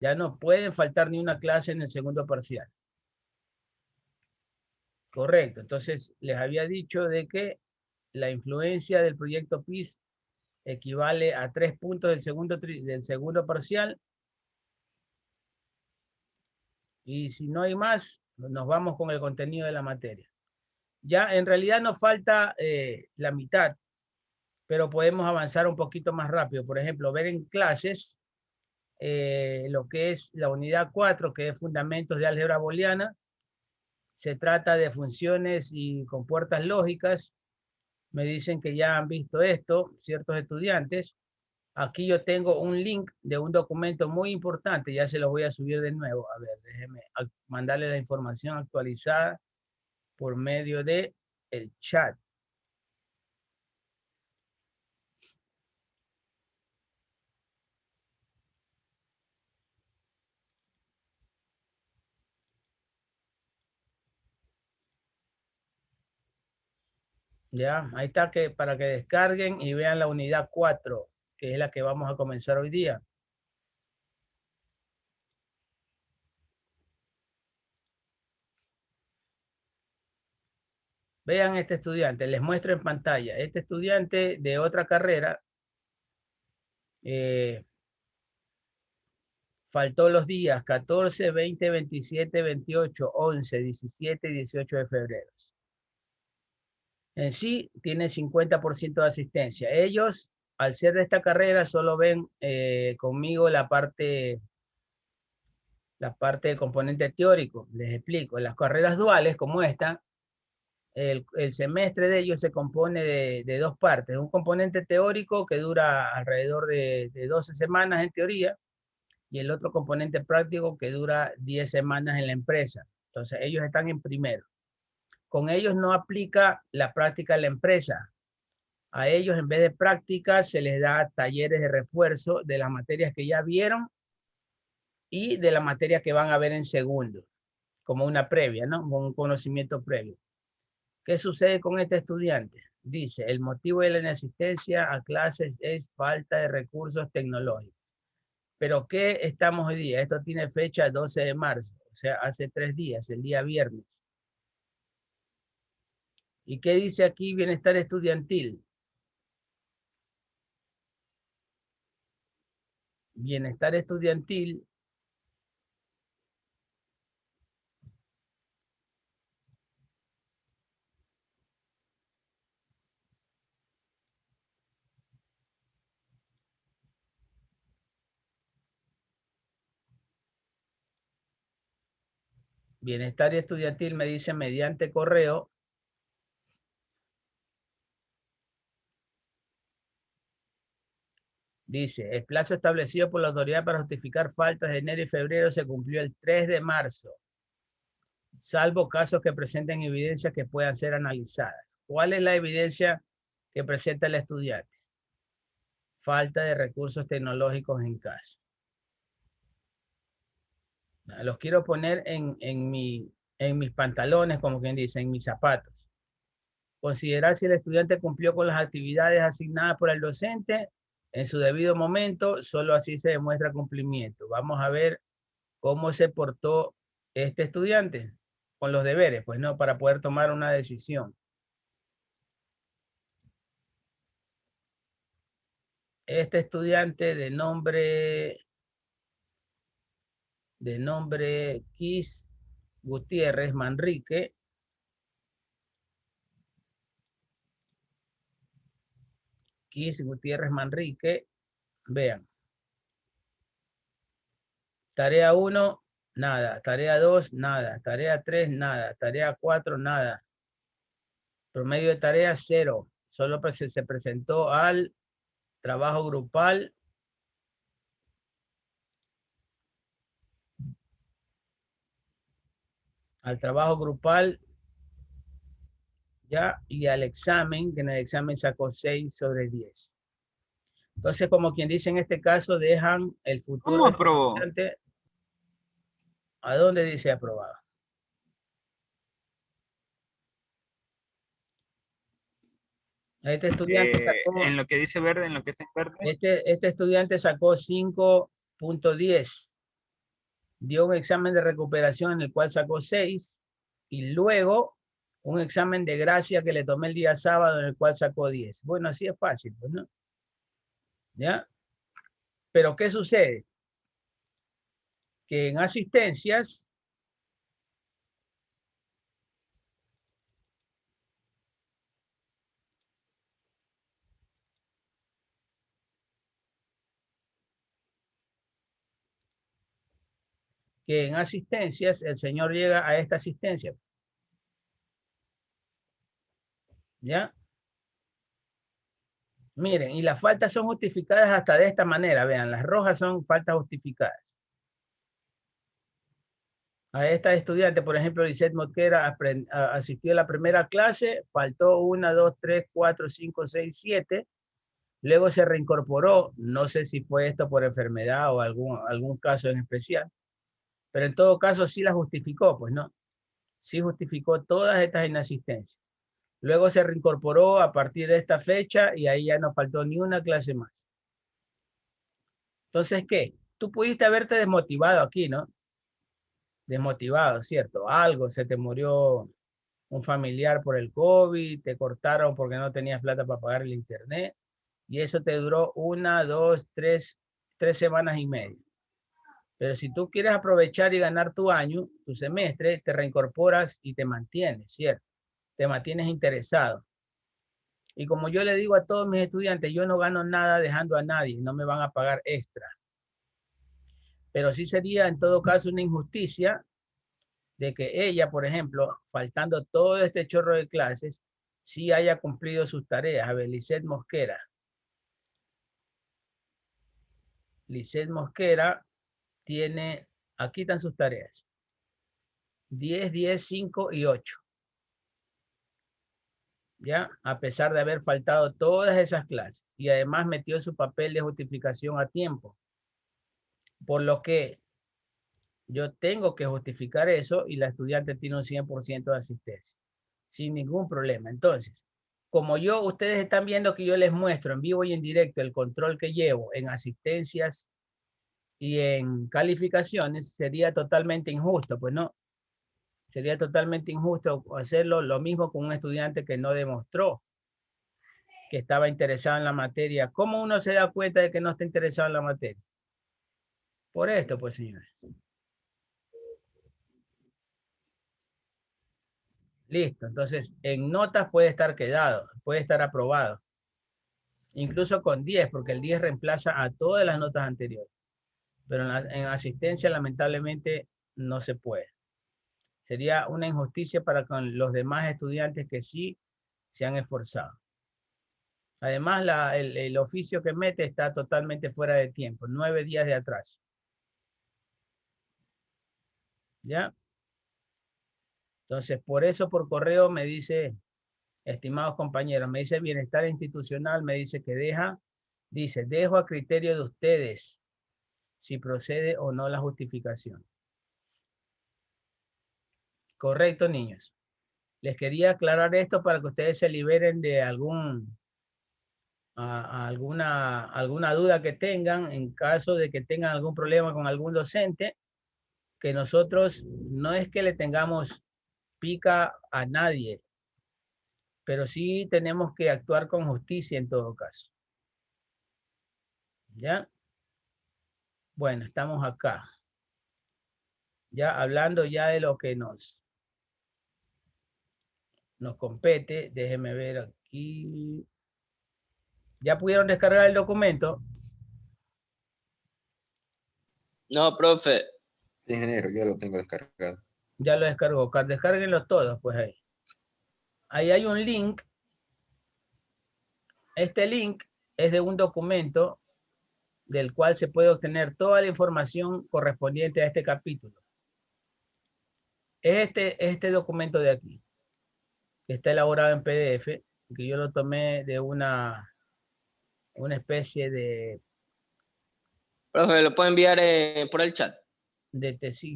Ya no pueden faltar ni una clase en el segundo parcial. Correcto. Entonces, les había dicho de que la influencia del proyecto PIS equivale a 3 puntos del segundo parcial. Y si no hay más, nos vamos con el contenido de la materia. Ya en realidad nos falta la mitad, pero podemos avanzar un poquito más rápido. Por ejemplo, ver en clases lo que es la unidad 4, que es fundamentos de álgebra booleana. Se trata de funciones y compuertas lógicas. Me dicen que ya han visto esto ciertos estudiantes. Aquí yo tengo un link de un documento muy importante, ya se los voy a subir de nuevo. A ver, déjenme mandarle la información actualizada por medio de el chat. Ya, ahí está para que descarguen y vean la unidad 4, que es la que vamos a comenzar hoy día. Vean este estudiante, les muestro en pantalla. Este estudiante de otra carrera faltó los días 14, 20, 27, 28, 11, 17 y 18 de febrero. En sí, tiene 50% de asistencia. Ellos, al ser de esta carrera, solo ven conmigo la parte del componente teórico. Les explico. En las carreras duales, como esta, el semestre de ellos se compone de dos partes. Un componente teórico que dura alrededor de 12 semanas en teoría, y el otro componente práctico que dura 10 semanas en la empresa. Entonces, ellos están en primero. Con ellos no aplica la práctica en la empresa. A ellos, en vez de práctica, se les da talleres de refuerzo de las materias que ya vieron y de la materia que van a ver en segundo, como una previa, ¿no? Con un conocimiento previo. ¿Qué sucede con este estudiante? Dice, el motivo de la inasistencia a clases es falta de recursos tecnológicos. ¿Pero qué estamos hoy día? Esto tiene fecha 12 de marzo, o sea, hace 3 días, el día viernes. ¿Y qué dice aquí bienestar estudiantil? Bienestar estudiantil Bienestar estudiantil me dice mediante correo. Dice, el plazo establecido por la autoridad para justificar faltas de enero y febrero se cumplió el 3 de marzo, salvo casos que presenten evidencias que puedan ser analizadas. ¿Cuál es la evidencia que presenta el estudiante? Falta de recursos tecnológicos en casa. Los quiero poner en mis pantalones, como quien dice, en mis zapatos. Considerar si el estudiante cumplió con las actividades asignadas por el docente en su debido momento, solo así se demuestra cumplimiento. Vamos a ver cómo se portó este estudiante con los deberes, pues no, para poder tomar una decisión. Este estudiante de nombre Kiss Gutiérrez Manrique, vean. Tarea 1, nada. Tarea 2, nada. Tarea 3, nada. Tarea 4, nada. Promedio de tarea, 0. Solo se presentó al trabajo grupal. Al trabajo grupal, ya, y al examen, que en el examen sacó 6 sobre 10. Entonces, como quien dice en este caso, dejan el futuro ¿Cómo de este aprobó? estudiante. ¿A dónde dice aprobado? Este estudiante sacó, En lo que dice verde, en lo que está en verde. este estudiante sacó 5.10. dio un examen de recuperación en el cual sacó 6 y luego un examen de gracia que le tomé el día sábado en el cual sacó 10. Bueno, así es fácil, pues, ¿no? ¿Ya? Pero ¿qué sucede? Que en asistencias, el señor llega a esta asistencia. ¿Ya? Miren, y las faltas son justificadas hasta de esta manera. Vean, las rojas son faltas justificadas. A esta estudiante, por ejemplo, Lisette Mosquera asistió a la primera clase, faltó 1, 2, 3, 4, 5, 6, 7. Luego se reincorporó, no sé si fue esto por enfermedad o algún caso en especial, pero en todo caso sí la justificó, pues no. Sí justificó todas estas inasistencias. Luego se reincorporó a partir de esta fecha y ahí ya no faltó ni una clase más. Entonces, ¿qué? Tú pudiste haberte desmotivado aquí, ¿no? Desmotivado, ¿cierto? Algo, se te murió un familiar por el COVID, te cortaron porque no tenías plata para pagar el internet y eso te duró 1, 2, 3 semanas y media. Pero si tú quieres aprovechar y ganar tu año, tu semestre, te reincorporas y te mantienes, ¿cierto? Te mantienes interesado. Y como yo le digo a todos mis estudiantes, yo no gano nada dejando a nadie, no me van a pagar extra. Pero sí sería en todo caso una injusticia de que ella, por ejemplo, faltando todo este chorro de clases, sí haya cumplido sus tareas. A ver, Lisette Mosquera. Lisette Mosquera tiene, aquí están sus tareas. 10, 10, 5 y 8. ¿Ya? A pesar de haber faltado todas esas clases. Y además metió su papel de justificación a tiempo. Por lo que yo tengo que justificar eso y la estudiante tiene un 100% de asistencia. Sin ningún problema. Entonces, como ustedes están viendo que yo les muestro en vivo y en directo el control que llevo en asistencias y en calificaciones, sería totalmente injusto, pues no. Sería totalmente injusto hacerlo lo mismo con un estudiante que no demostró que estaba interesado en la materia. ¿Cómo uno se da cuenta de que no está interesado en la materia? Por esto, pues, señores. Listo. Entonces, en notas puede estar quedado, puede estar aprobado. Incluso con 10, porque el 10 reemplaza a todas las notas anteriores. Pero en asistencia, lamentablemente, no se puede. Sería una injusticia para con los demás estudiantes que sí se han esforzado. Además, el oficio que mete está totalmente fuera de tiempo, 9 días de atraso. ¿Ya? Entonces, por eso por correo me dice, estimados compañeros, me dice bienestar institucional, me dice que dejo a criterio de ustedes si procede o no la justificación. Correcto, niños. Les quería aclarar esto para que ustedes se liberen de alguna duda que tengan en caso de que tengan algún problema con algún docente, que nosotros no es que le tengamos pica a nadie, pero sí tenemos que actuar con justicia en todo caso. ¿Ya? Bueno, estamos acá. Ya hablando ya de lo que nos compete. Déjenme ver aquí. ¿Ya pudieron descargar el documento? No, profe. Ingeniero, ya lo tengo descargado. Ya lo descargó. Descárguenlos todos, pues ahí. Ahí hay un link. Este link es de un documento del cual se puede obtener toda la información correspondiente a este capítulo. Este documento de aquí, que está elaborado en PDF, que yo lo tomé de una especie de Profe, ¿lo puede enviar por el chat?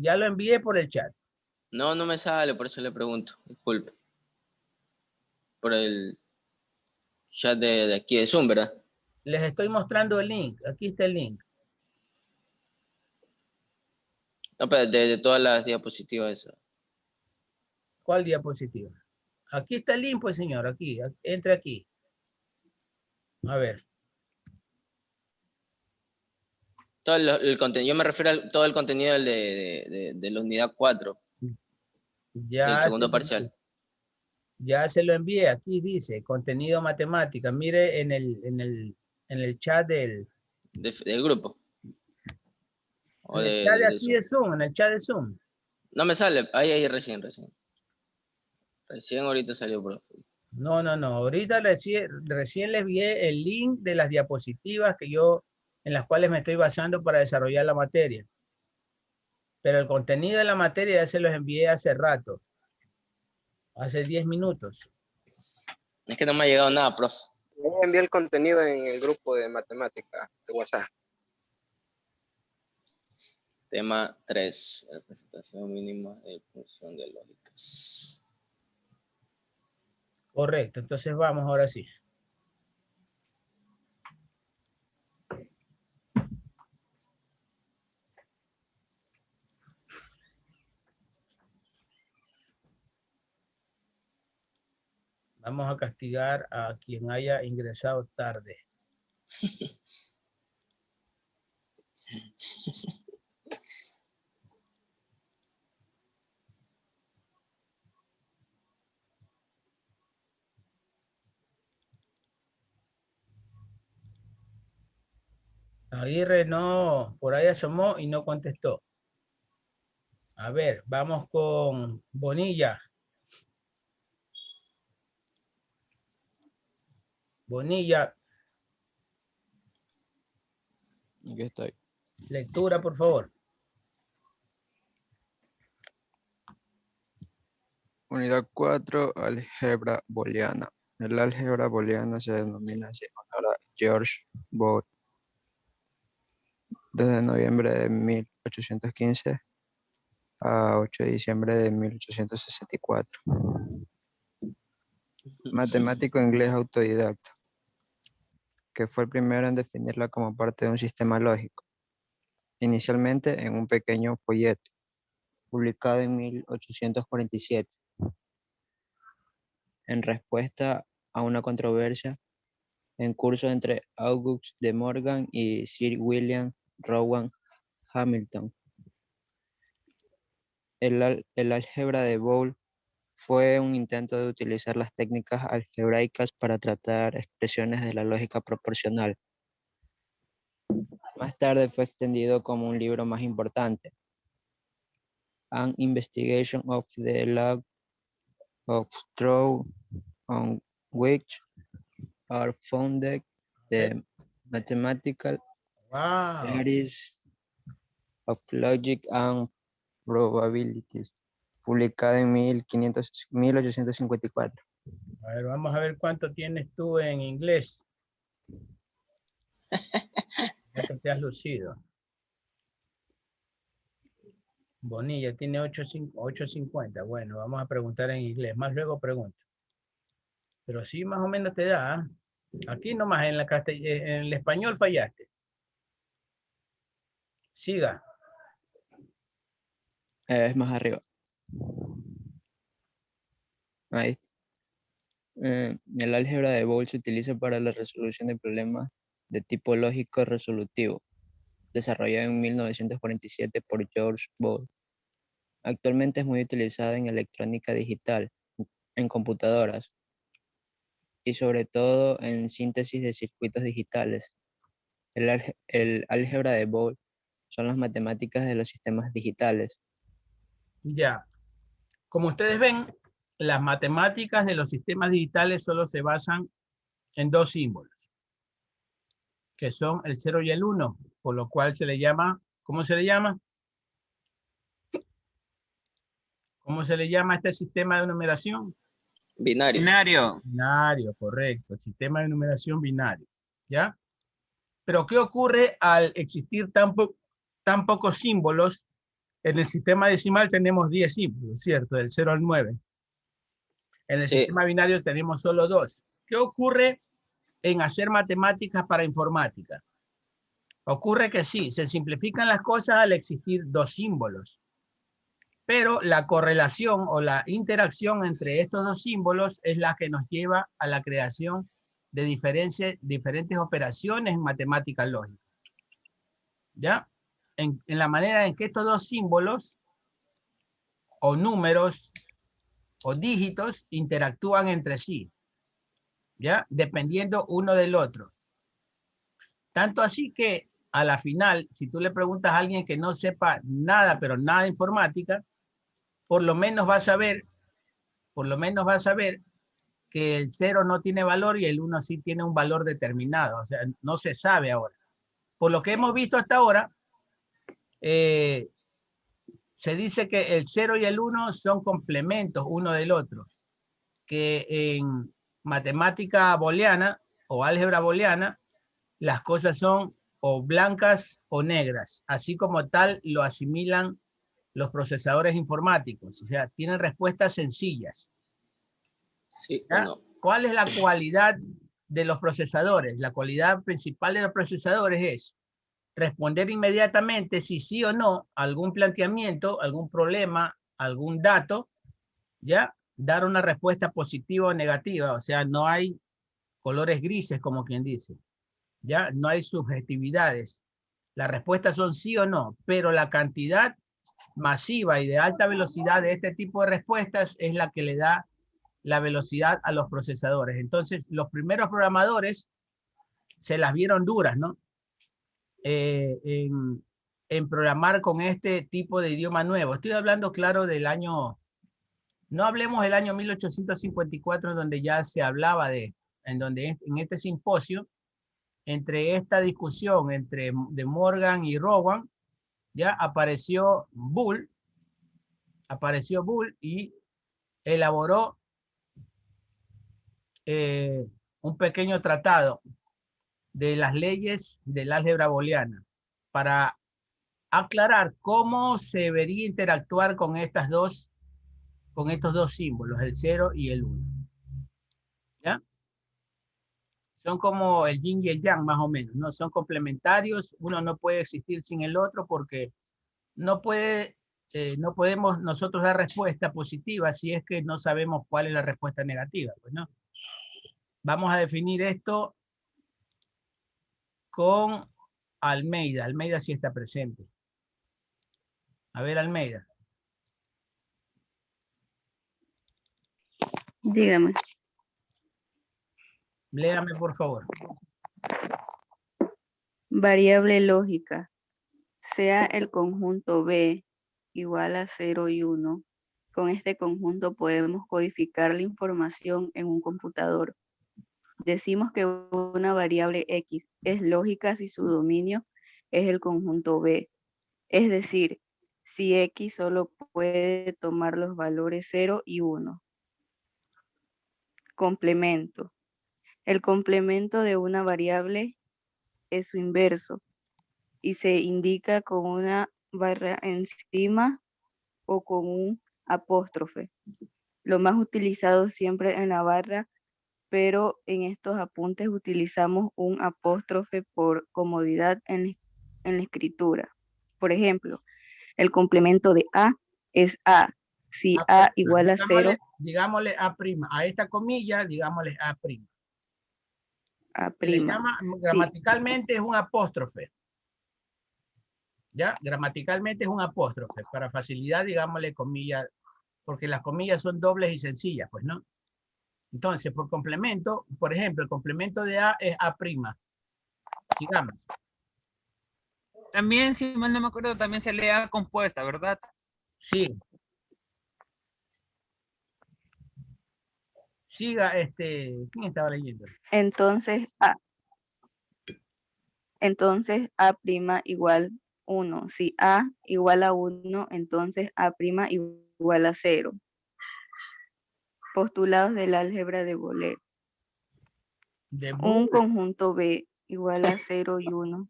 ya lo envié por el chat. No, no me sale, por eso le pregunto. Disculpe. Por el chat de aquí de Zoom, ¿verdad? Les estoy mostrando el link. Aquí está el link. No, pero de todas las diapositivas esas. ¿Cuál diapositiva? Aquí está el link, pues, señor. Aquí, entre aquí. A ver. Todo el contenido, yo me refiero a todo el contenido de la unidad 4, del Ya se, segundo parcial. ya se lo envié. Aquí dice contenido matemática. Mire en el chat del Grupo. O en el chat de de aquí de Zoom. Zoom, en el chat de Zoom. No me sale, ahí recién. Recién ahorita salió, profe. No. Ahorita recién les envié el link de las diapositivas en las cuales me estoy basando para desarrollar la materia. Pero el contenido de la materia ya se los envié hace rato. Hace 10 minutos. Es que no me ha llegado nada, profe. Envié el contenido en el grupo de matemática de WhatsApp. Tema 3, representación mínima de función de lógicas. Correcto, entonces vamos ahora sí. Vamos a castigar a quien haya ingresado tarde. Aguirre no, por ahí asomó y no contestó. A ver, vamos con Bonilla. Bonilla, Aquí estoy. lectura, por favor. Unidad 4, álgebra booleana. El álgebra booleana se denomina así en honor a George Boole. Desde noviembre de 1815 a 8 de diciembre de 1864. Matemático inglés autodidacta, que fue el primero en definirla como parte de un sistema lógico, inicialmente en un pequeño folleto, publicado en 1847, en respuesta a una controversia en curso entre Auguste de Morgan y Sir William Rowan Hamilton. El álgebra de Boole fue un intento de utilizar las técnicas algebraicas para tratar expresiones de la lógica proporcional. Más tarde fue extendido como un libro más importante, An Investigation of the Law of Truth on which are founded the mathematical Wow. theories of logic and probabilities, publicado en 1854. A ver, vamos a ver cuánto tienes tú en inglés. ¿Cuánto te has lucido? Bonilla tiene 8.50. Bueno, vamos a preguntar en inglés. Más luego pregunto. Pero sí, más o menos te da. ¿Ah? Aquí nomás en el español fallaste. Siga. Es más arriba. Ahí está. El álgebra de Boole se utiliza para la resolución de problemas de tipo lógico resolutivo, desarrollado en 1947 por George Boole. Actualmente es muy utilizada en electrónica digital, en computadoras y sobre todo en síntesis de circuitos digitales. El álgebra de Boole son las matemáticas de los sistemas digitales. Ya. Como ustedes ven, las matemáticas de los sistemas digitales solo se basan en dos símbolos, que son el 0 y el 1, por lo cual se le llama, ¿cómo se le llama? ¿Cómo se le llama a este sistema de numeración? Binario. Binario. Binario, correcto, el sistema de numeración binario, ¿ya? Pero ¿qué ocurre al existir tan pocos símbolos? En el sistema decimal tenemos 10 símbolos, ¿cierto? Del 0 al 9. En el Sí. sistema binario tenemos solo 2. ¿Qué ocurre en hacer matemáticas para informática? Ocurre que sí, se simplifican las cosas al existir dos símbolos, pero la correlación o la interacción entre estos dos símbolos es la que nos lleva a la creación de diferentes operaciones en matemática lógica. ¿Ya? En la manera en que estos dos símbolos o números o dígitos interactúan entre sí, ¿ya? Dependiendo uno del otro. Tanto así que a la final, si tú le preguntas a alguien que no sepa nada, pero nada de informática, por lo menos va a saber que el 0 no tiene valor y el 1 sí tiene un valor determinado. O sea, no se sabe ahora. Por lo que hemos visto hasta ahora, se dice que el 0 y el 1 son complementos uno del otro, que en matemática booleana o álgebra booleana, las cosas son o blancas o negras, así como tal lo asimilan los procesadores informáticos, o sea, tienen respuestas sencillas. Sí o ¿Ya? no. ¿Cuál es la cualidad de los procesadores? La cualidad principal de los procesadores es responder inmediatamente si sí o no a algún planteamiento, algún problema, algún dato, ¿ya? Dar una respuesta positiva o negativa, o sea, no hay colores grises, como quien dice, ¿ya? No hay subjetividades. Las respuestas son sí o no, pero la cantidad masiva y de alta velocidad de este tipo de respuestas es la que le da la velocidad a los procesadores. Entonces, los primeros programadores se las vieron duras, ¿no? En programar con este tipo de idioma nuevo. Estoy hablando, claro, del año, no hablemos del año 1854, en donde ya se hablaba en donde en este simposio, entre esta discusión de Morgan y Rowan, ya apareció Bull y elaboró un pequeño tratado de las leyes del álgebra booleana para aclarar cómo se debería interactuar con estos dos símbolos, el 0 y el 1. ¿Ya? Son como el yin y el yang, más o menos, ¿no? Son complementarios, uno no puede existir sin el otro porque no podemos nosotros dar respuesta positiva si es que no sabemos cuál es la respuesta negativa, pues, ¿no? Vamos a definir esto con Almeida. Almeida sí está presente. A ver, Almeida. Dígame. Léame, por favor. Variable lógica. Sea el conjunto B igual a 0 y 1. Con este conjunto podemos codificar la información en un computador. Decimos que una variable X es lógica si su dominio es el conjunto B. Es decir, si X solo puede tomar los valores 0 y 1. Complemento. El complemento de una variable es su inverso y se indica con una barra encima o con un apóstrofe. Lo más utilizado siempre en la barra, pero en estos apuntes utilizamos un apóstrofe por comodidad en la escritura. Por ejemplo, el complemento de A es A. Si A igual a 0, digámosle A'. A esta comilla, digámosle A'. A'. Se le llama, gramaticalmente es un apóstrofe. ¿Ya? Gramaticalmente es un apóstrofe. Para facilidad, digámosle comilla, porque las comillas son dobles y sencillas, pues, ¿no? Entonces, por complemento, por ejemplo, el complemento de A es A'. Sigamos. También, si mal no me acuerdo, también se lee A compuesta, ¿verdad? Sí. Siga, ¿quién estaba leyendo? Entonces A' igual 1. Si A igual a 1, entonces A' igual a 0. Postulados del álgebra de Boole. Un conjunto B igual a 0 y 1.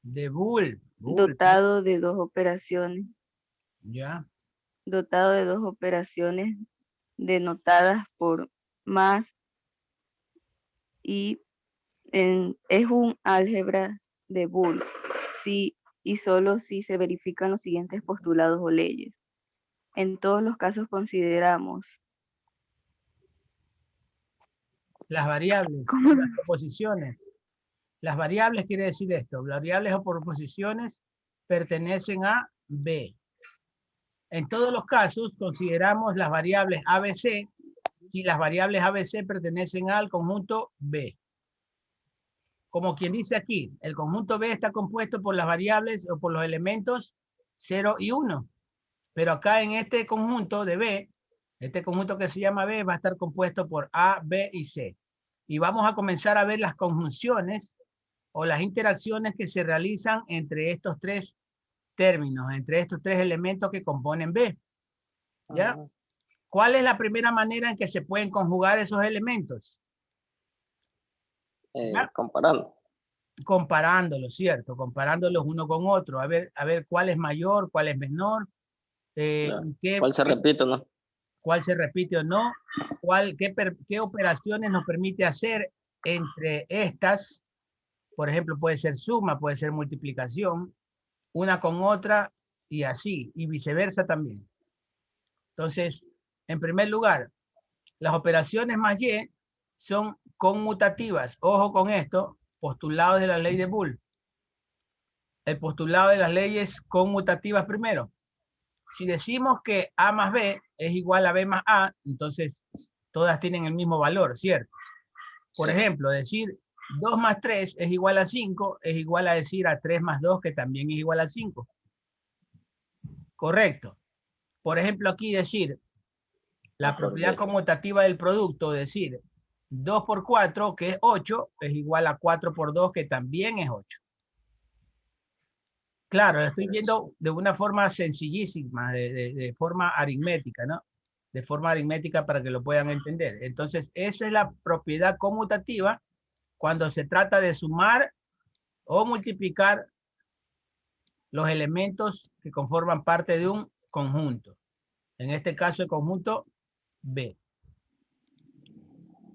De Boole. Dotado de dos operaciones. Ya. Dotado de dos operaciones denotadas por más y es un álgebra de Boole, si y solo si se verifican los siguientes postulados o leyes. En todos los casos consideramos las variables, ¿Cómo? las proposiciones. Las variables quiere decir esto. Variables o proposiciones pertenecen a B. En todos los casos consideramos las variables ABC si las variables ABC pertenecen al conjunto B. Como quien dice aquí, el conjunto B está compuesto por las variables o por los elementos 0 y 1. Pero acá en este conjunto de B, este conjunto que se llama B va a estar compuesto por A, B y C. Y vamos a comenzar a ver las conjunciones o las interacciones que se realizan entre estos tres términos, entre estos tres elementos que componen B. ¿Ya? ¿Cuál es la primera manera en que se pueden conjugar esos elementos? Comparando. Comparándolos, ¿cierto? Comparándolos uno con otro, a ver cuál es mayor, cuál es menor, Claro. ¿Cuál se repite o no? cuál se repite o no, qué operaciones nos permite hacer entre estas. Por ejemplo, puede ser suma, puede ser multiplicación, una con otra y así, y viceversa también. Entonces, en primer lugar, las operaciones más y son conmutativas. Ojo con esto, postulados de la ley de Boole. El postulado de las leyes conmutativas primero. Si decimos que A más B es igual a B más A, entonces todas tienen el mismo valor, ¿cierto? Por ejemplo, decir 2 más 3 es igual a 5, es igual a decir a 3 más 2, que también es igual a 5. Correcto. Por ejemplo, aquí decir la propiedad conmutativa del producto, decir 2 por 4, que es 8, es igual a 4 por 2, que también es 8. Claro, lo estoy viendo de una forma sencillísima, de forma aritmética, ¿no? De forma aritmética para que lo puedan entender. Entonces, esa es la propiedad conmutativa cuando se trata de sumar o multiplicar los elementos que conforman parte de un conjunto. En este caso, el conjunto B.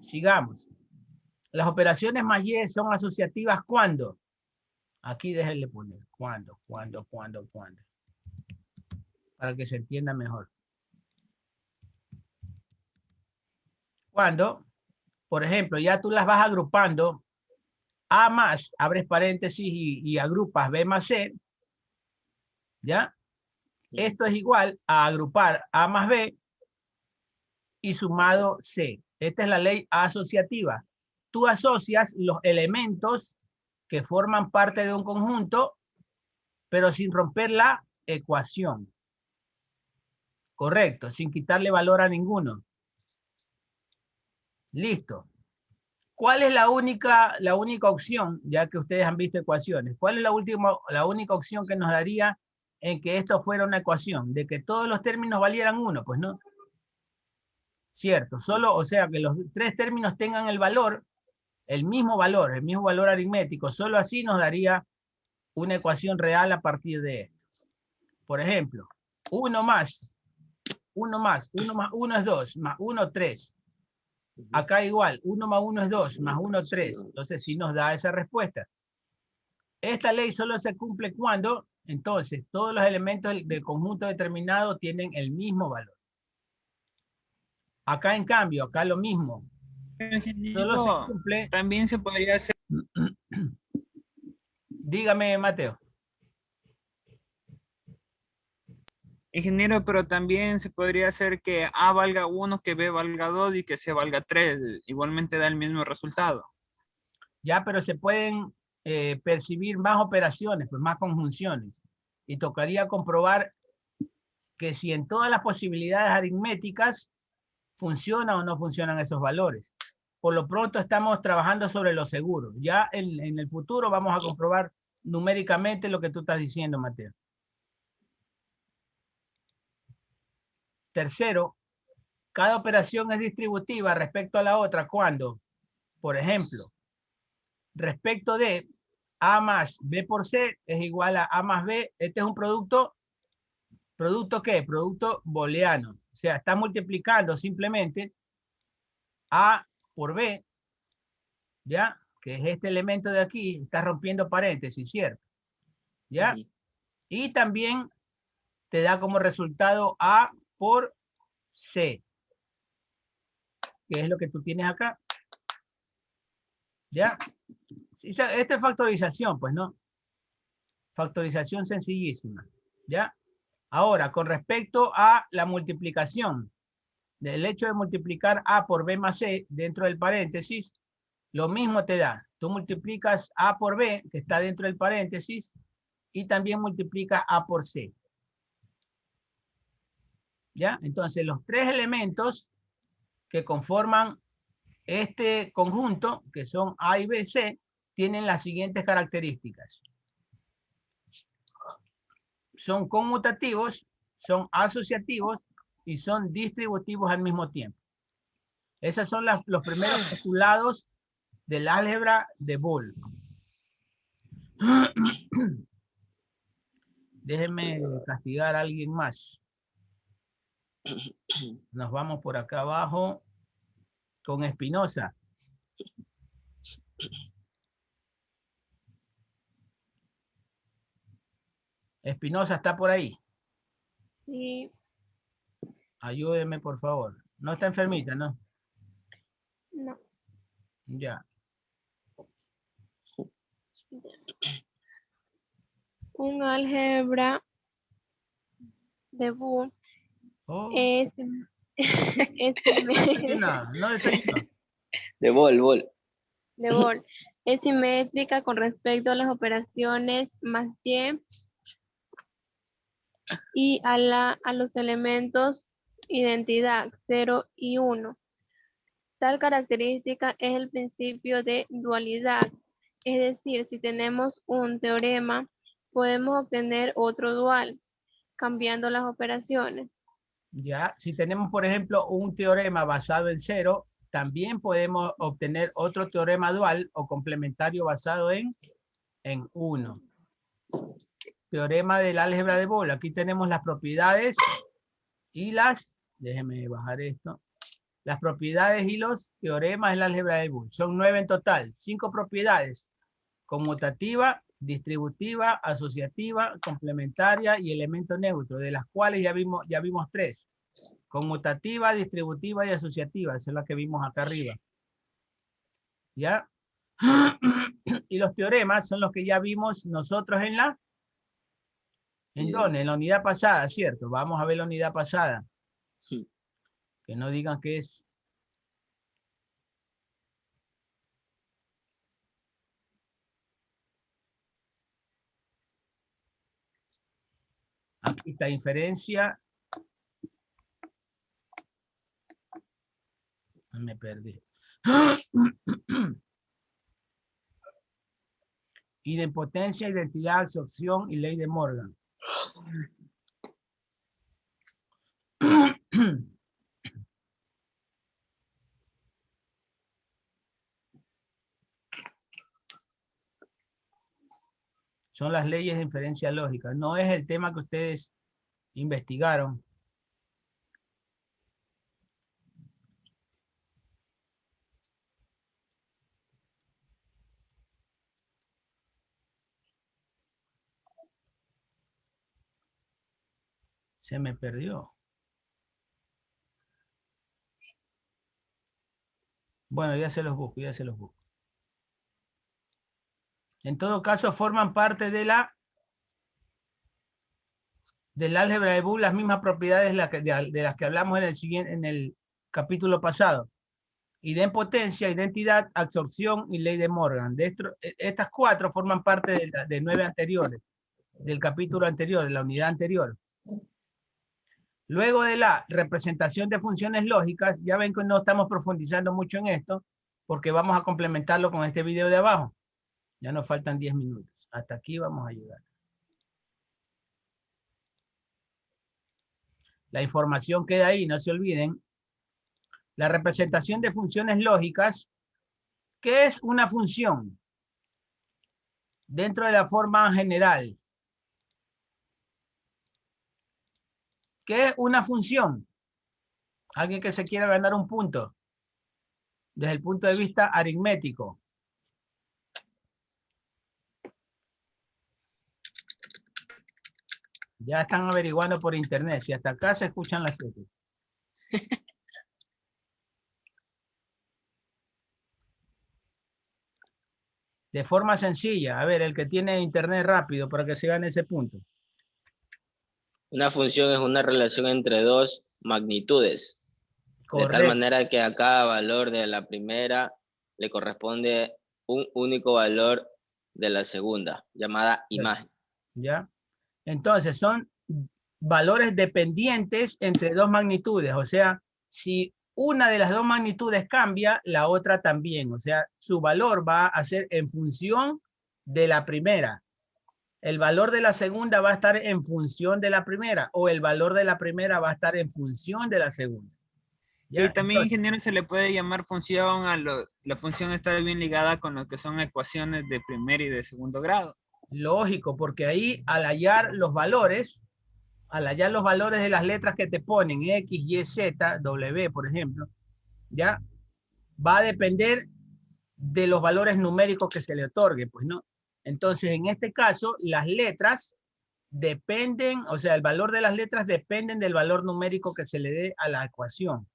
Sigamos. Las operaciones más y son asociativas ¿cuándo? Aquí déjenle poner ¿cuándo? Para que se entienda mejor. Cuando, por ejemplo, ya tú las vas agrupando, A más, abres paréntesis y agrupas B más C, ¿ya? Esto es igual a agrupar A más B y sumado C. Esta es la ley asociativa. Tú asocias los elementos que forman parte de un conjunto, pero sin romper la ecuación. Correcto, sin quitarle valor a ninguno. Listo. ¿Cuál es la única opción, ya que ustedes han visto ecuaciones? ¿Cuál es la única opción que nos daría en que esto fuera una ecuación? De que todos los términos valieran 1, pues no. Cierto, solo, o sea, que los tres términos tengan el mismo valor aritmético, solo así nos daría una ecuación real a partir de esto. Por ejemplo, 1 más 1 es 2, más 1, 3. Acá igual, 1 más 1 es 2, más 1, 3. Entonces sí nos da esa respuesta. Esta ley solo se cumple cuando, entonces, todos los elementos del conjunto determinado tienen el mismo valor. Acá en cambio, acá lo mismo. Solo se cumple. También se podría hacer. Dígame, Mateo. Ingeniero, pero también se podría hacer que A valga 1, que B valga 2 y que C valga 3. Igualmente da el mismo resultado. Ya, pero se pueden percibir más operaciones, pues más conjunciones. Y tocaría comprobar que si en todas las posibilidades aritméticas funciona o no funcionan esos valores. Por lo pronto estamos trabajando sobre lo seguro. Ya en el futuro vamos a comprobar numéricamente lo que tú estás diciendo, Mateo. Tercero, cada operación es distributiva respecto a la otra cuando, por ejemplo, respecto de A más B por C es igual a A más B. Este es un producto, ¿producto qué? Producto booleano. O sea, está multiplicando simplemente A por B, ¿ya? que es este elemento de aquí, está rompiendo paréntesis, ¿cierto? ¿Ya? Ujú. Y también te da como resultado A por C, que es lo que tú tienes acá. ¿Ya? Esta es factorización, pues, ¿no? Factorización sencillísima. ¿Ya? Ahora, con respecto a la multiplicación, del hecho de multiplicar A por B más C dentro del paréntesis, lo mismo te da. Tú multiplicas A por B, que está dentro del paréntesis, y también multiplica A por C. ¿Ya? Entonces, los tres elementos que conforman este conjunto, que son A y B, C, tienen las siguientes características. Son conmutativos, son asociativos y son distributivos al mismo tiempo. Esos son los primeros postulados del álgebra de Boole. Déjenme castigar a alguien más. Nos vamos por acá abajo con Espinosa. Espinosa está por ahí. Sí, Ayúdeme, por favor. No está enfermita, ¿no? no. Ya. Un álgebra de Boole Oh, es, no, no desayunó. De bol. de Boole es simétrica con respecto a las operaciones más y a los elementos identidad 0 y 1. Tal característica es el principio de dualidad, es decir, si tenemos un teorema, podemos obtener otro dual, cambiando las operaciones. Ya, si tenemos, por ejemplo, un teorema basado en 0, también podemos obtener otro teorema dual o complementario basado en 1. Teorema del álgebra de Boole. Aquí tenemos las propiedades y déjenme bajar esto. Las propiedades y los teoremas del álgebra de Boole. Son 9 en total. 5 propiedades. Conmutativa, distributiva, asociativa, complementaria y elemento neutro, de las cuales ya vimos 3. Conmutativa, distributiva y asociativa. Esa es la que vimos acá arriba. ¿Ya? Y los teoremas son los que ya vimos nosotros en la... ¿En dónde? En la unidad pasada, ¿cierto? Vamos a ver la unidad pasada. Sí. Que no digan que es... Aquí está inferencia. Me perdí. Idempotencia, identidad, absorción y ley de Morgan. Son las leyes de inferencia lógica. No es el tema que ustedes investigaron. Se me perdió. Bueno, ya se los busco, ya se los busco. En todo caso, forman parte de del álgebra de Boole las mismas propiedades de las que hablamos en el capítulo pasado. Idempotencia, identidad, absorción y ley de Morgan. Estas 4 forman parte de 9 anteriores, del capítulo anterior, de la unidad anterior. Luego de la representación de funciones lógicas, ya ven que no estamos profundizando mucho en esto, porque vamos a complementarlo con este video de abajo. Ya nos faltan 10 minutos. Hasta aquí vamos a llegar. La información queda ahí, no se olviden. La representación de funciones lógicas. ¿Qué es una función? Dentro de la forma general. ¿Qué es una función? Alguien que se quiera ganar un punto. Desde el punto de vista aritmético. Ya están averiguando por internet. Si hasta acá se escuchan las cosas. De forma sencilla. A ver, el que tiene internet rápido para que se gane ese punto. Una función es una relación entre dos magnitudes. De tal Correcto. manera que a cada valor de la primera le corresponde un único valor de la segunda, llamada imagen. ¿Ya? Entonces, son valores dependientes entre dos magnitudes. O sea, si una de las dos magnitudes cambia, la otra también. O sea, su valor va a ser en función de la primera. El valor de la segunda va a estar en función de la primera, o el valor de la primera va a estar en función de la segunda. ¿Ya? Y también, Entonces, ingeniero, se le puede llamar función la función está bien ligada con lo que son ecuaciones de primer y de segundo grado. lógico, porque ahí al hallar los valores de las letras que te ponen, X, Y, Z, W, por ejemplo, ya va a depender de los valores numéricos que se le otorgue, pues, ¿no? Entonces, en este caso, las letras dependen, o sea, el valor de las letras dependen del valor numérico que se le dé a la ecuación,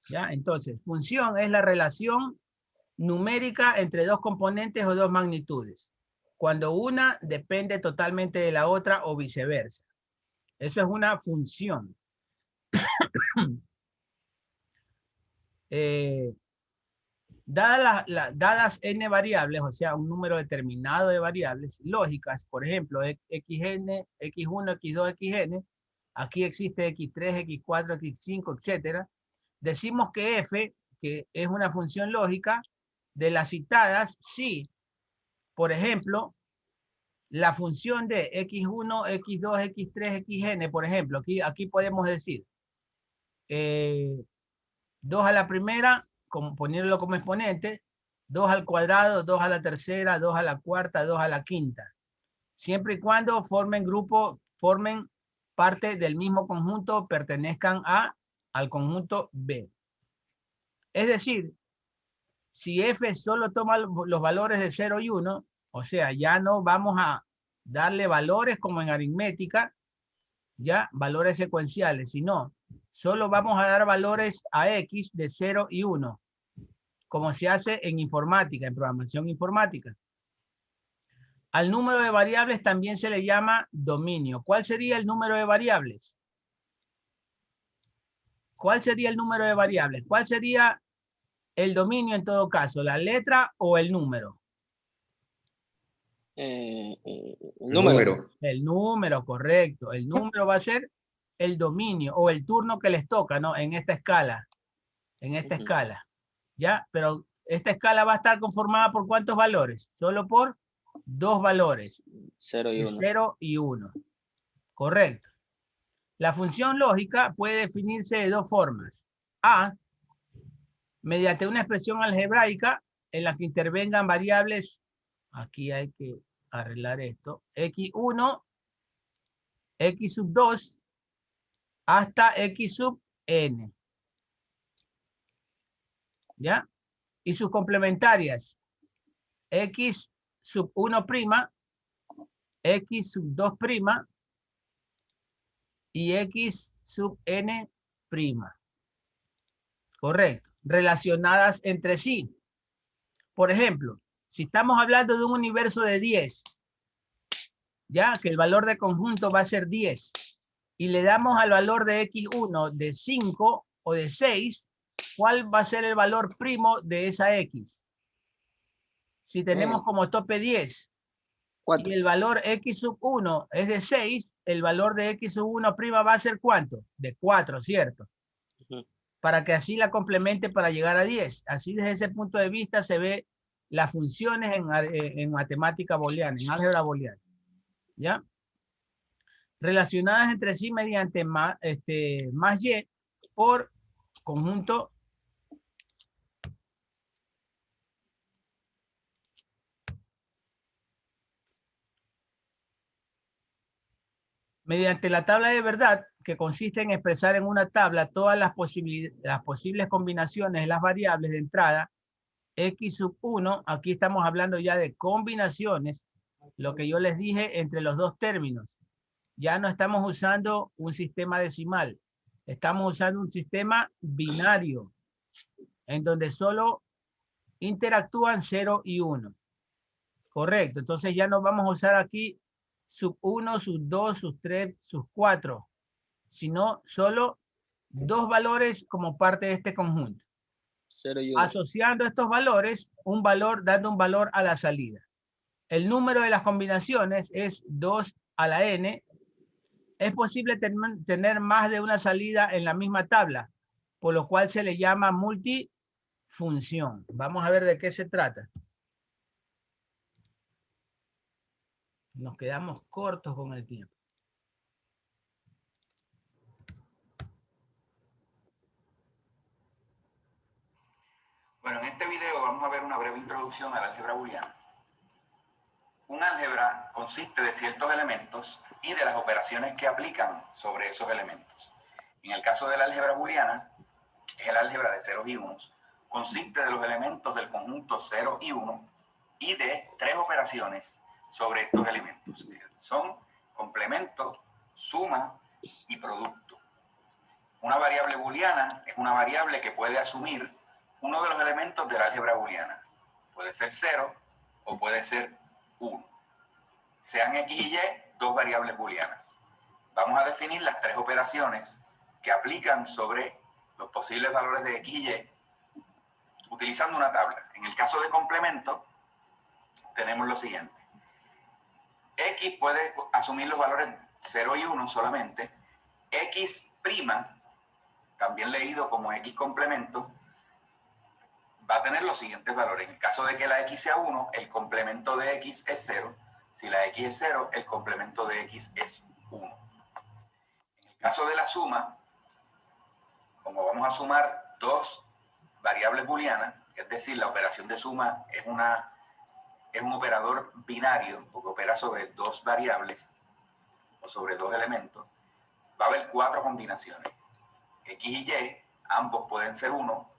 ¿ya? Entonces, función es la relación numérica entre dos componentes o dos magnitudes, cuando una depende totalmente de la otra o viceversa. Eso es una función. Dadas n variables, o sea, un número determinado de variables lógicas, por ejemplo, xn, x1, x2, xn, aquí existe x3, x4, x5, etcétera. Decimos que f, que es una función lógica, de las citadas, si, por ejemplo, la función de x1, x2, x3, xn, por ejemplo, aquí podemos decir 2 a la primera, poniéndolo como exponente, 2 al cuadrado, 2 a la tercera, 2 a la cuarta, 2 a la quinta. Siempre y cuando formen parte del mismo conjunto, pertenezcan al conjunto B. Es decir, si f solo toma los valores de 0 y 1, o sea, ya no vamos a darle valores como en aritmética, ya valores secuenciales, sino solo vamos a dar valores a X de 0 y 1, como se hace en informática, en programación informática. Al número de variables también se le llama dominio. ¿Cuál sería el número de variables? ¿Cuál sería el número de variables? ¿Cuál sería el dominio en todo caso? ¿La letra o el número? Número. El número, correcto. El número va a ser el dominio o el turno que les toca, ¿no? En esta escala. En esta escala. ¿Ya? Pero esta escala va a estar conformada por ¿cuántos valores? Solo por 2 valores. 0 y 1. 0 y 1. Correcto. La función lógica puede definirse de dos formas. A, mediante una expresión algebraica en la que intervengan variables. Aquí hay que arreglar esto. X1, X sub 2, hasta X sub n. ¿Ya? Y sus complementarias. X sub 1 prima, X sub 2 prima y X sub n prima. Correcto. Relacionadas entre sí. Por ejemplo, si estamos hablando de un universo de 10, ya que el valor de conjunto va a ser 10, y le damos al valor de X1 de 5 o de 6, ¿cuál va a ser el valor primo de esa X? Si tenemos como tope 10, 4. Y el valor X sub 1 es de 6, el valor de X sub 1 prima va a ser ¿cuánto? De 4, ¿cierto? Para que así la complemente para llegar a 10. Así desde ese punto de vista se ve las funciones en matemática booleana, en álgebra booleana. ¿Ya? Relacionadas entre sí mediante más y por conjunto mediante la tabla de verdad, que consiste en expresar en una tabla todas las posibles combinaciones de las variables de entrada, X sub 1, aquí estamos hablando ya de combinaciones, lo que yo les dije entre los dos términos, Ya no estamos usando un sistema decimal, estamos usando un sistema binario, en donde solo interactúan 0 y 1. Correcto, entonces ya no vamos a usar aquí sub 1, sub 2, sub 3, sub 4, sino solo dos valores como parte de este conjunto. 0 y 1. Asociando estos valores, dando un valor a la salida. El número de las combinaciones es 2 a la n. Es posible tener más de una salida en la misma tabla, por lo cual se le llama multifunción. Vamos a ver de qué se trata. Nos quedamos cortos con el tiempo. Bueno, en este video vamos a ver una breve introducción al álgebra booleana. Un álgebra consiste de ciertos elementos y de las operaciones que aplican sobre esos elementos. En el caso de la álgebra booleana, es el álgebra de ceros y unos, consiste de los elementos del conjunto 0 y 1 y de tres operaciones sobre estos elementos. Son complemento, suma y producto. Una variable booleana es una variable que puede asumir uno de los elementos del álgebra booleana. Puede ser 0 o puede ser 1. Sean x y y dos variables booleanas. Vamos a definir las tres operaciones que aplican sobre los posibles valores de x y y utilizando una tabla. En el caso de complemento, tenemos lo siguiente. X puede asumir los valores 0 y 1 solamente. X', también leído como x complemento, va a tener los siguientes valores. En el caso de que la x sea 1, el complemento de x es 0. Si la x es 0, el complemento de x es 1. En el caso de la suma, como vamos a sumar dos variables booleanas, es decir, la operación de suma es un operador binario, porque opera sobre dos variables o sobre dos elementos, va a haber cuatro combinaciones. X y y, ambos pueden ser 1,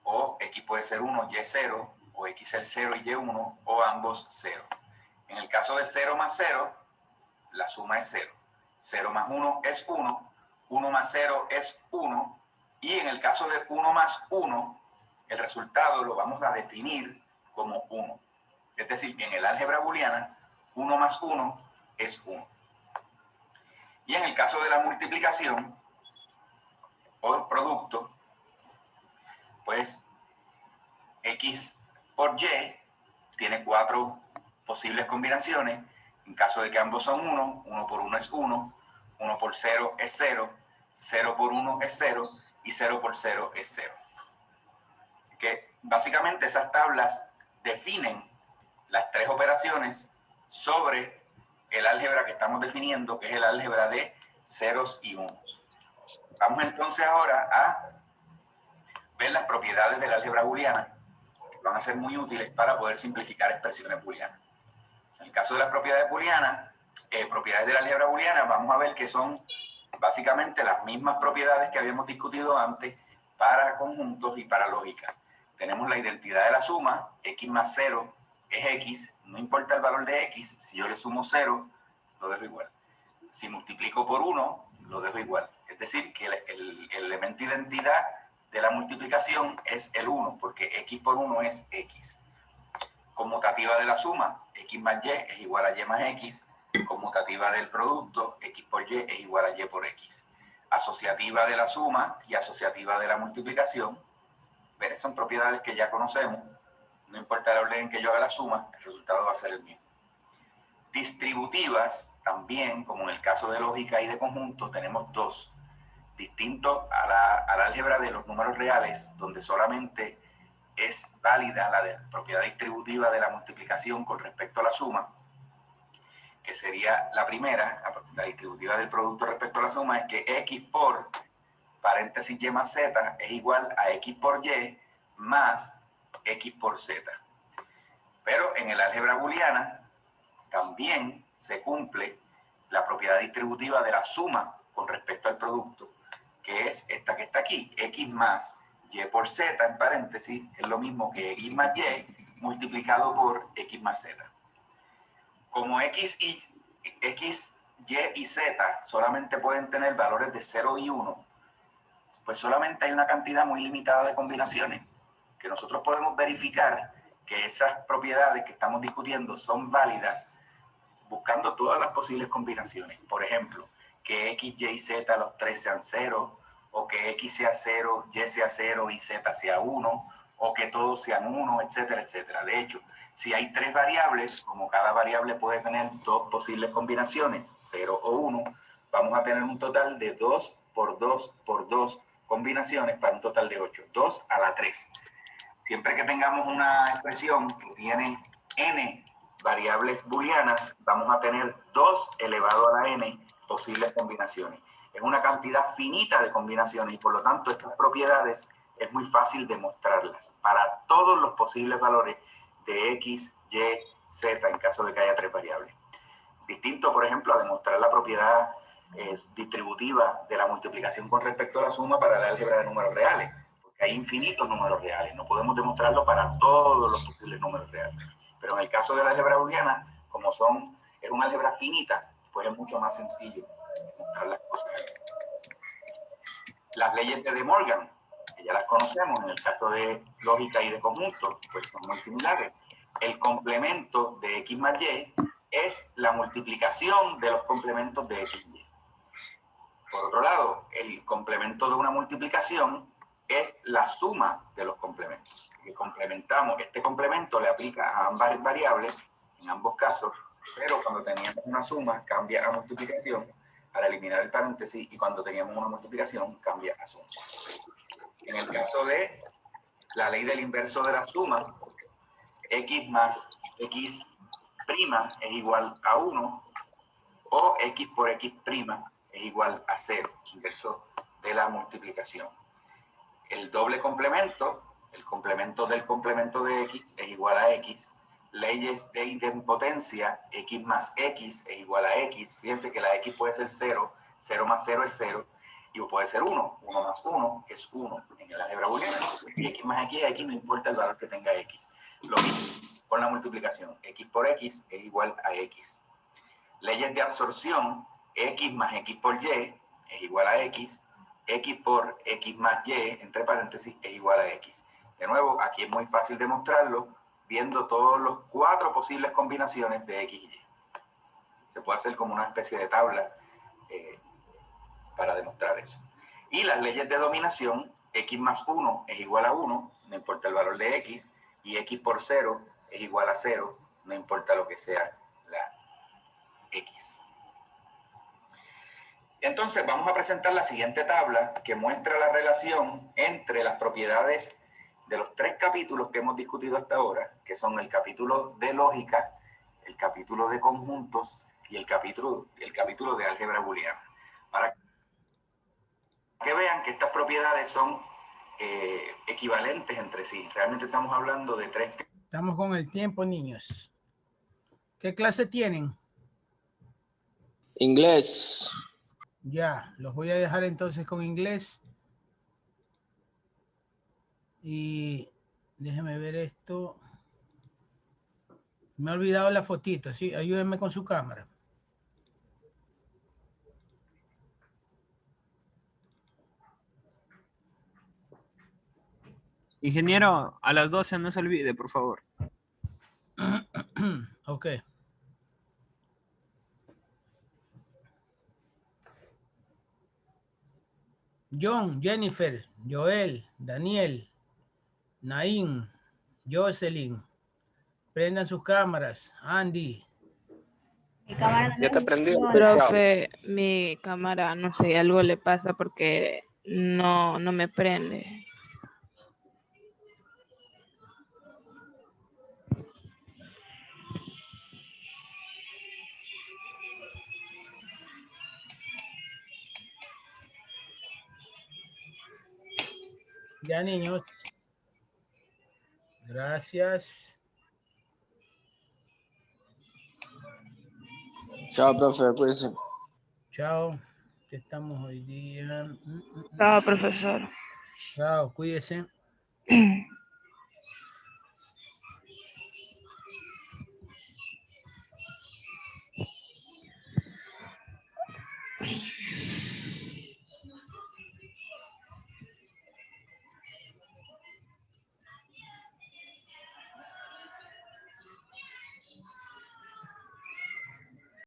o X puede ser 1, Y 0, o X ser 0 y Y 1, o ambos 0. En el caso de 0 más 0, la suma es 0. 0 más 1 es 1, 1 más 0 es 1, y en el caso de 1 más 1, el resultado lo vamos a definir como 1. Es decir, que en el álgebra booleana, 1 más 1 es 1. Y en el caso de la multiplicación, o el producto, pues X por Y tiene cuatro posibles combinaciones. En caso de que ambos son 1, 1 por 1 es 1, 1 por 0 es 0, 0 por 1 es 0 y 0 por 0 es 0. Que básicamente esas tablas definen las tres operaciones sobre el álgebra que estamos definiendo, que es el álgebra de ceros y unos. Vamos entonces ahora a ver las propiedades del álgebra booleana, que van a ser muy útiles para poder simplificar expresiones booleanas. En el caso de las propiedades booleanas, propiedades del álgebra booleana, vamos a ver que son básicamente las mismas propiedades que habíamos discutido antes para conjuntos y para lógica. Tenemos la identidad de la suma, x más 0 es x, no importa el valor de x, si yo le sumo 0, lo dejo igual. Si multiplico por 1, lo dejo igual. Es decir, que el elemento identidad de la multiplicación es el 1, porque x por 1 es x. Conmutativa de la suma, x más y es igual a y más x. Conmutativa del producto, x por y es igual a y por x. Asociativa de la suma y asociativa de la multiplicación, son propiedades que ya conocemos. No importa el orden en que yo haga la suma, el resultado va a ser el mismo. Distributivas, también, como en el caso de lógica y de conjunto, tenemos dos. Distinto al álgebra de los números reales, donde solamente es válida la propiedad distributiva de la multiplicación con respecto a la suma, que sería la primera, la distributiva del producto respecto a la suma, es que x por paréntesis y más z es igual a x por y más x por z. Pero en el álgebra booleana también se cumple la propiedad distributiva de la suma con respecto al producto, que es esta que está aquí, x más y por z, en paréntesis, es lo mismo que x más y multiplicado por x más z. Como x Y y Z solamente pueden tener valores de 0 y 1, pues solamente hay una cantidad muy limitada de combinaciones que nosotros podemos verificar que esas propiedades que estamos discutiendo son válidas buscando todas las posibles combinaciones. Por ejemplo, que X, Y y Z los tres sean 0, o que X sea 0, Y sea 0 y Z sea 1, o que todos sean 1, etcétera, etcétera. De hecho, si hay tres variables, como cada variable puede tener dos posibles combinaciones, 0 o 1, vamos a tener un total de 2 por 2 por 2 combinaciones para un total de 8. 2 a la 3. Siempre que tengamos una expresión que tiene n variables booleanas, vamos a tener 2 elevado a la n posibles combinaciones. Es una cantidad finita de combinaciones y por lo tanto estas propiedades es muy fácil demostrarlas para todos los posibles valores de X, Y, Z en caso de que haya tres variables. Distinto, por ejemplo, a demostrar la propiedad distributiva de la multiplicación con respecto a la suma para la álgebra de números reales, porque hay infinitos números reales, no podemos demostrarlo para todos los posibles números reales. Pero en el caso de la álgebra booleana, como es una álgebra finita, pues es mucho más sencillo demostrar las cosas. Las leyes de De Morgan, que ya las conocemos, en el caso de lógica y de conjuntos, pues son muy similares. El complemento de X más Y es la multiplicación de los complementos de X y Y. Por otro lado, el complemento de una multiplicación es la suma de los complementos. Que complementamos, este complemento le aplica a ambas variables, en ambos casos, pero cuando teníamos una suma cambia a multiplicación al eliminar el paréntesis y cuando teníamos una multiplicación cambia a suma. En el caso de la ley del inverso de la suma, X más X' es igual a 1 o X por X' es igual a 0, inverso de la multiplicación. El doble complemento, el complemento del complemento de X es igual a X. Leyes de idempotencia, X más X es igual a X. Fíjense que la X puede ser 0, 0 más 0 es 0, y puede ser 1, 1 más 1 es 1 en el álgebra booleana. X más X es X, no importa el valor que tenga X. Lo mismo con la multiplicación, X por X es igual a X. Leyes de absorción, X más X por Y es igual a X. X por X más Y, entre paréntesis, es igual a X. De nuevo, aquí es muy fácil demostrarlo viendo todos los 4 posibles combinaciones de X y Y. Se puede hacer como una especie de tabla para demostrar eso. Y las leyes de dominación, X más 1 es igual a 1, no importa el valor de X, y X por 0 es igual a 0, no importa lo que sea la X. Entonces vamos a presentar la siguiente tabla que muestra la relación entre las propiedades de los 3 capítulos que hemos discutido hasta ahora, que son el capítulo de lógica, el capítulo de conjuntos y el capítulo de álgebra booleana. Para que vean que estas propiedades son equivalentes entre sí. Realmente estamos hablando de 3. Estamos con el tiempo, niños. ¿Qué clase tienen? Inglés. Ya, los voy a dejar entonces con inglés. Y déjenme ver esto. Me he olvidado la fotito, ¿sí? Ayúdenme con su cámara. Ingeniero, a las 12 no se olvide, por favor. Ok. John, Jennifer, Joel, Daniel, Naim, Jocelyn, prendan sus cámaras. Andy. Mi cámara Ya te prendí. Profe, mi cámara, no sé, algo le pasa porque no me prende. Ya, niños. Gracias. Chao, profe, cuídense. Chao. ¿Qué estamos hoy día? Chao, profesor. Chao, cuídese.